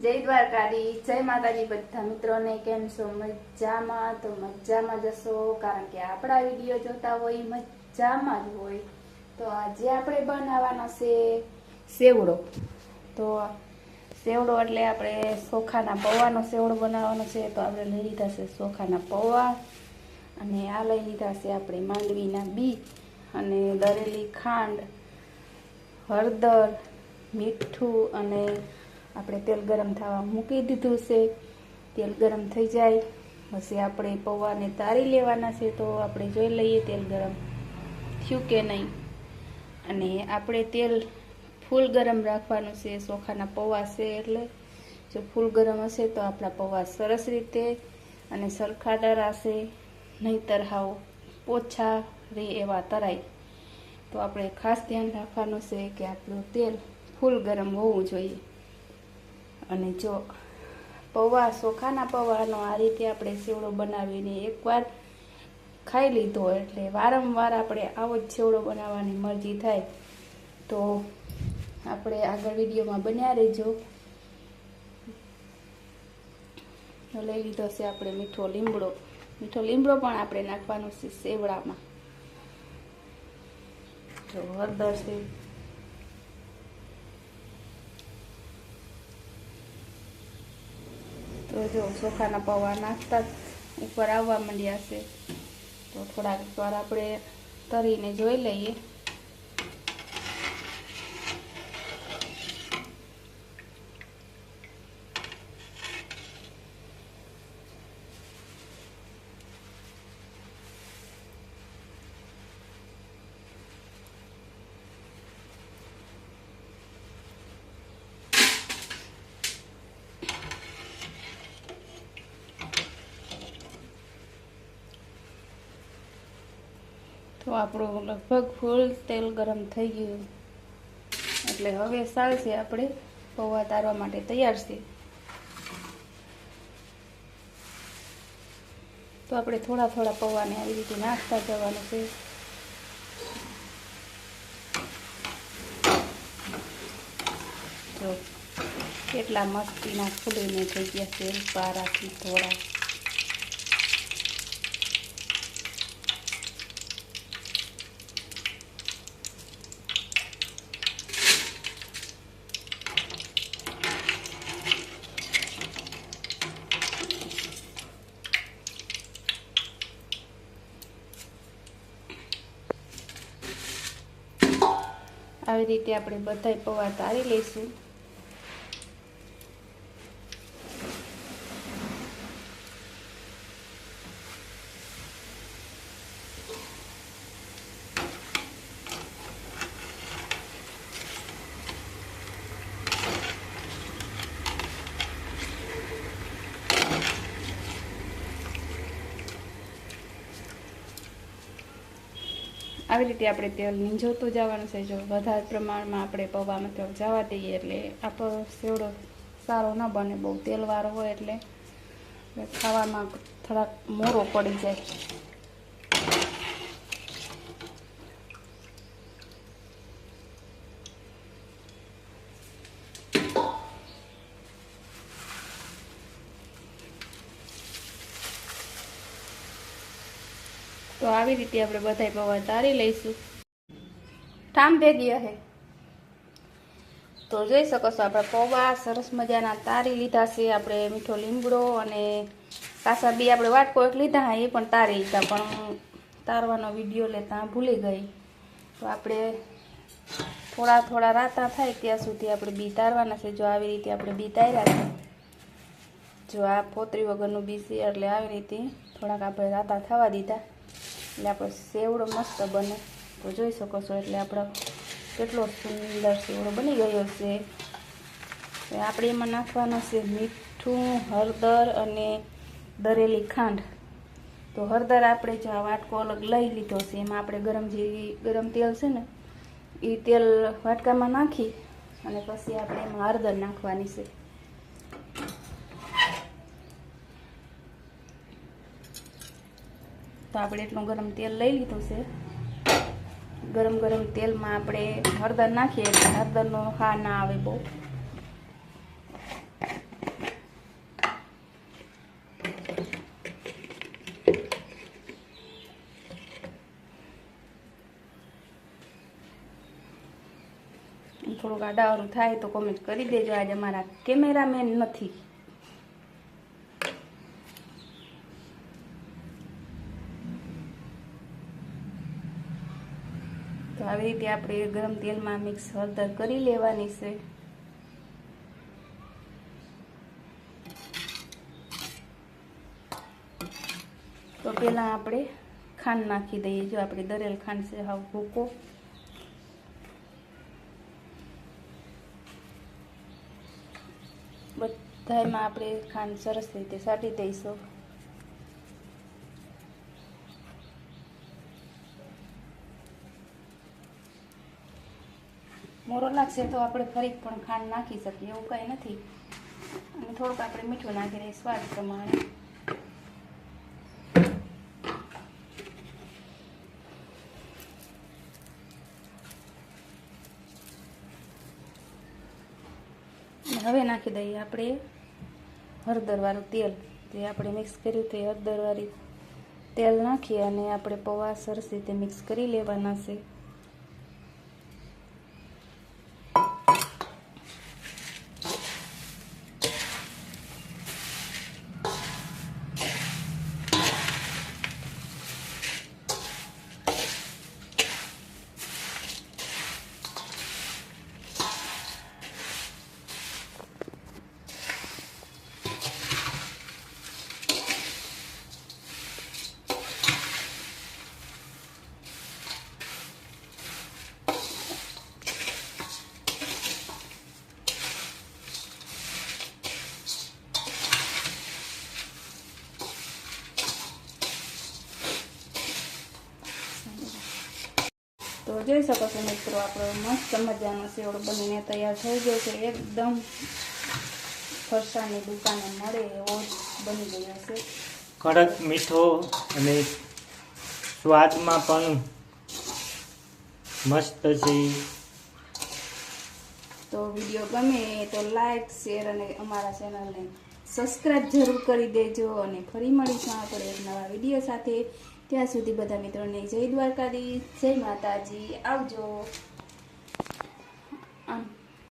જય દ્વારકાધી, જય માતાજી બધા મિત્રોને. કેમ છો? મજામાં? તો મજામાં જશો, કારણ કે આપણા વિડીયો જોતા હોય મજામાં જ હોય. તો આજે આપણે બનાવવાનો છે સેવડો. તો સેવડો એટલે આપણે ચોખાના પૌવાનો સેવડો બનાવવાનો છે. તો આપણે લઈ લીધા છે ચોખાના પૌવા, અને આ લઈ લીધા છે આપણે માંડવીના બી, અને દરેલી ખાંડ, હળદર, મીઠું, અને આપણે તેલ ગરમ થવા મૂકી દીધું છે. તેલ ગરમ થઈ જાય પછી આપણે પૌવાને તારી લેવાના છે. તો આપણે જોઈ લઈએ તેલ ગરમ થયું કે નહીં. અને આપણે તેલ ફૂલ ગરમ રાખવાનું છે. ચોખાના પૌવા છે એટલે જો ફૂલ ગરમ હશે તો આપણા પૌવા સરસ રીતે અને સરખા તરાશે, નહીંતર હાવ ઓછા રે એવા તરાય. તો આપણે ખાસ ધ્યાન રાખવાનું છે કે આપણું તેલ ફૂલ ગરમ હોવું જોઈએ. અને જો પૌવા, ચોખાના પૌવાનો આ રીતે આપણે સેવડો બનાવીને એકવાર ખાઈ લીધો એટલે વારંવાર આપણે આવો જ સેવડો બનાવવાની મરજી થાય. તો આપણે આગળ વિડીયોમાં બન્યા રહેજો. લઈ લીધો છે આપણે મીઠો લીમડો. મીઠો લીમડો પણ આપણે નાખવાનો છે સેવડામાં. જો હળદર છે, તો જો ચોખાના પૌવા નાખતા જ ઉપર આવવા માંડ્યા છે. તો થોડાક વાર આપણે તરીને જોઈ લઈએ. તો આપણું લગભગ ફૂલ તેલ ગરમ થઈ ગયું એટલે હવે ચાલશે. આપણે પૌવા તારવા માટે તૈયાર છે. તો આપણે થોડા થોડા પૌવાને આવી રીતે નાખતા જવાનું છે. તો કેટલા મસ્તીના ફૂલીને થઈ ગયા છે પારાથી થોડા. આવી રીતે આપણે બધાય પૌવા તારી લઈશું. આવી રીતે આપણે તેલ નીંજોતું જવાનું છે. જો વધારે પ્રમાણમાં આપણે પૌવા મતલબ જવા દઈએ એટલે આપણો સેવડો સારો ન બને. બહુ તેલવાળો હોય એટલે ખાવામાં થોડાક મોરો પડી જાય. તો આવી રીતે આપણે બધાય પૌવા તારી લઈશું. ઠામ ભેગી હે. તો જોઈ શકો છો આપણે પૌવા સરસ મજાના તારી લીધા છે. આપણે મીઠો લીમડો અને કાસા બી આપણે વાટકો એક લીધા, એ પણ તારી લીધા, પણ તારવાનો વિડીયો લેતા ભૂલી ગઈ. તો આપણે થોડા થોડા રાતા થાય ત્યાં સુધી આપણે બી તારવાના છે. જો આવી રીતે આપણે બી તાર્યા છે. જો આ પોતરી વગરનું બી છે એટલે આવી રીતે થોડાક આપણે રાતા થવા દીધા એટલે આપણો સેવડો મસ્ત બને. તો જોઈ શકો છો એટલે આપણો કેટલો સુંદર સેવડો બની ગયો છે. આપણે એમાં નાખવાનો છે મીઠું, હળદર અને દરેલી ખાંડ. તો હળદર આપણે જો આ વાટકો અલગ લઈ લીધો છે, એમાં આપણે ગરમ તેલ છે ને એ તેલ વાટકામાં નાખી અને પછી આપણે એમાં હળદર નાખવાની છે. તો આપણે એટલું ગરમ તેલ લઈ લીધું છે. ગરમ તેલમાં આપણે હળદર નાખીએ એટલે હળદરનો હા ના આવે બહુ. થોડુંક આડાવરું થાય તો કોમેન્ટ કરી દેજો. આજે અમારા કેમેરામેન નથી. તો આવી રીતે આપણે ગરમ તેલમાં મિક્સ હળદર કરી લેવાની છે. તો પહેલાં આપણે ખાંડ નાખી દઈએ. જો આપણે દરેલ ખાંડ છે હાવ ભૂકો. બધામાં આપણે ખાંડ સરસ રીતે સાટી દઈશું. મોરો લાગશે તો આપણે ફરી પણ ખાંડ નાખી શકીએ, એવું કંઈ નથી. અને થોડુંક આપણે મીઠું નાખી દઈએ સ્વાદ પ્રમાણે. હવે નાખી દઈએ આપણે હળદરવાળું તેલ. જે આપણે મિક્સ કર્યું તે હળદરવાળી તેલ નાખી અને આપણે પૌવા સરસ રીતે મિક્સ કરી લેવાના છે. તો જોઈ શકો છો મિત્રો, આપણો મસ્ત મજાનો સેવડો બનીને તૈયાર થઈ ગયો છે. એકદમ ફરસાણની દુકાને મળે એવો જ બની ગયો છે. કડક મીઠો અને સ્વાદમાં પણ મસ્ત છે. તો વિડીયો ગમે તો લાઈક, શેર અને અમારા ચેનલને સબસ્ક્રાઈબ જરૂર કરી દેજો. અને ફરી મળીશું આપણે એક નવા વિડીયો સાથે. ત્યાં સુધી બધા મિત્રોને જય દ્વારકાધીશ, જય માતાજી, આવજો.